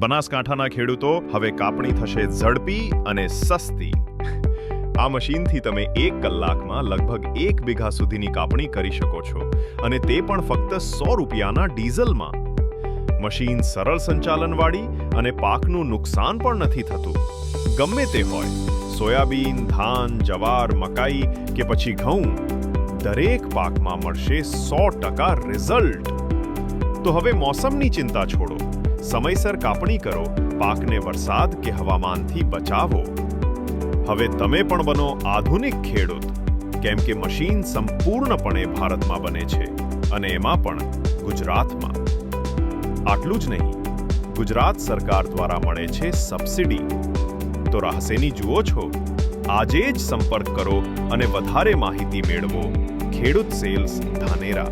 બનાસકાંઠાના ખેડૂતો, હવે કાપણી થશે ઝડપી અને સસ્તી. આ મશીનથી તમે 1 કલાકમાં લગભગ 1 વીઘા સુધીની કાપણી કરી શકો છો, અને તે પણ ફક્ત 100 રૂપિયાના ડીઝલમાં. મશીન સરળ સંચાલનવાળી અને પાકનું નુકસાન પણ નથી થતું. ગમે તે હોય, સોયાબીન, ધાન, જવાર, મકાઈ કે પછી ઘઉં, દરેક પાકમાં મળશે 100% રિઝલ્ટ. તો હવે મોસમની ચિંતા છોડો, સમયસર કાપણી કરો, પાકને વરસાદ કે હવામાનથી બચાવો. હવે તમે પણ બનો આધુનિક ખેડૂત, કેમ કે મશીન સંપૂર્ણપણે ભારતમાં બને છે, અને એમાં પણ ગુજરાતમાં. આટલું જ નહીં, ગુજરાત સરકાર દ્વારા મળે છે સબસિડી. તો રાહ શેની જુઓ છો? આજે જ સંપર્ક કરો અને વધારે માહિતી મેળવો. ખેડૂત સેલ્સ ધાનેરા.